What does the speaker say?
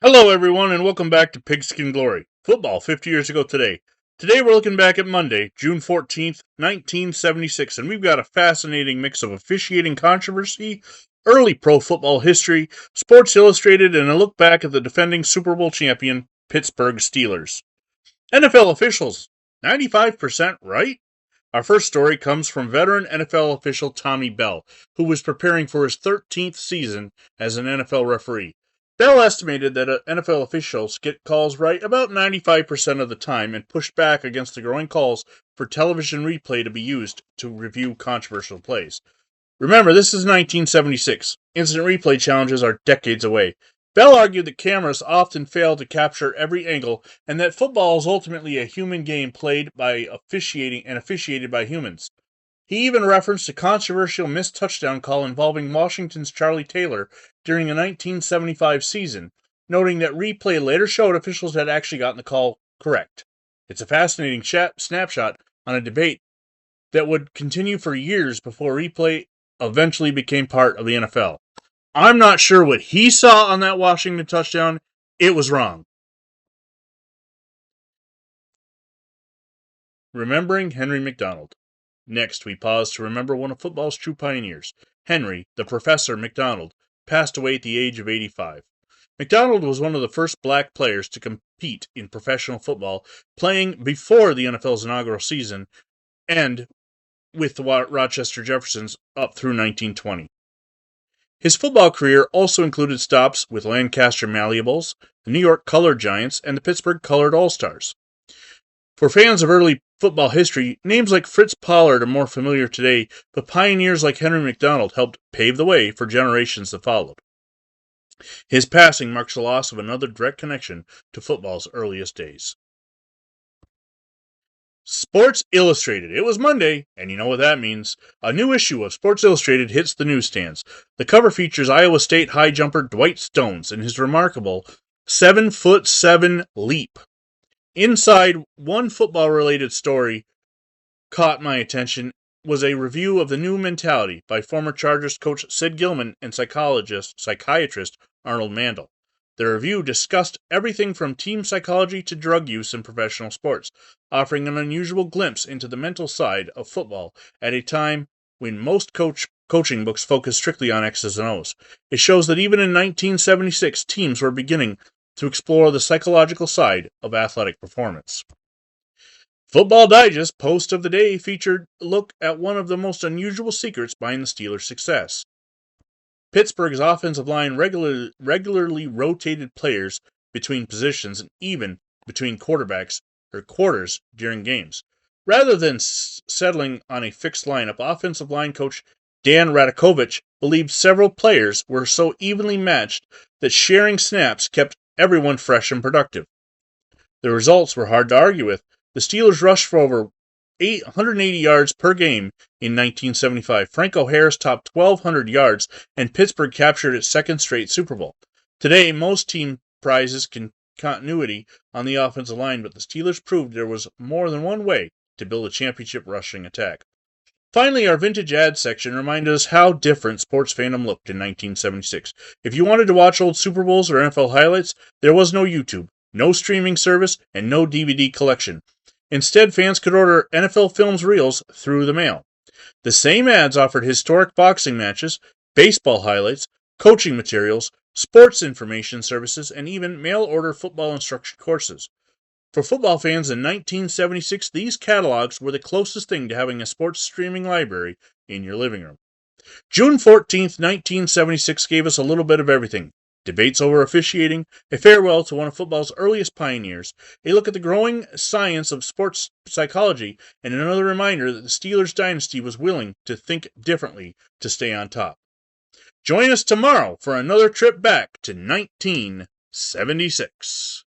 Hello, everyone, and welcome back to Pigskin Glory. Football 50 years ago today. Today, we're looking back at Monday, June 14th, 1976, and we've got a fascinating mix of officiating controversy, early pro football history, Sports Illustrated, and a look back at the defending Super Bowl champion, Pittsburgh Steelers. NFL officials, 95% right? Our first story comes from veteran NFL official Tommy Bell, who was preparing for his 13th season as an NFL referee. Bell estimated that NFL officials get calls right about 95% of the time and pushed back against the growing calls for television replay to be used to review controversial plays. Remember, this is 1976. Instant replay challenges are decades away. Bell argued that cameras often fail to capture every angle and that football is ultimately a human game played by officiated by humans. He even referenced a controversial missed touchdown call involving Washington's Charlie Taylor during the 1975 season, noting that replay later showed officials had actually gotten the call correct. It's a fascinating snapshot on a debate that would continue for years before replay eventually became part of the NFL. I'm not sure what he saw on that Washington touchdown. It was wrong. Remembering Henry McDonald. Next, we pause to remember one of football's true pioneers. Henry, the Professor McDonald, passed away at the age of 85. McDonald was one of the first black players to compete in professional football, playing before the NFL's inaugural season and with the Rochester Jeffersons up through 1920. His football career also included stops with Lancaster Malleables, the New York Colored Giants, and the Pittsburgh Colored All-Stars. For fans of early football history, names like Fritz Pollard are more familiar today, but pioneers like Henry McDonald helped pave the way for generations that followed. His passing marks the loss of another direct connection to football's earliest days. Sports Illustrated. It was Monday, and you know what that means. A new issue of Sports Illustrated hits the newsstands. The cover features Iowa State high jumper Dwight Stones and his remarkable 7'7" leap. Inside, one football-related story caught my attention was a review of The New Mentality by former Chargers coach Sid Gilman and psychiatrist Arnold Mandel. The review discussed everything from team psychology to drug use in professional sports, offering an unusual glimpse into the mental side of football at a time when most coaching books focus strictly on X's and O's. It shows that even in 1976, teams were beginning to explore the psychological side of athletic performance. Football Digest post of the day featured a look at one of the most unusual secrets behind the Steelers' success. Pittsburgh's offensive line regularly rotated players between positions and even between quarters during games. Rather than settling on a fixed lineup, offensive line coach Dan Radakovich believed several players were so evenly matched that sharing snaps kept everyone fresh and productive. The results were hard to argue with. The Steelers rushed for over 180 yards per game in 1975. Franco Harris topped 1,200 yards, and Pittsburgh captured its second straight Super Bowl. Today, most team prizes continuity on the offensive line, but the Steelers proved there was more than one way to build a championship rushing attack. Finally, our vintage ad section reminded us how different sports fandom looked in 1976. If you wanted to watch old Super Bowls or NFL highlights, there was no YouTube, no streaming service, and no DVD collection. Instead, fans could order NFL Films reels through the mail. The same ads offered historic boxing matches, baseball highlights, coaching materials, sports information services, and even mail-order football instruction courses. For football fans in 1976, these catalogs were the closest thing to having a sports streaming library in your living room. June 14th, 1976 gave us a little bit of everything. Debates over officiating, a farewell to one of football's earliest pioneers, a look at the growing science of sports psychology, and another reminder that the Steelers dynasty was willing to think differently to stay on top. Join us tomorrow for another trip back to 1976.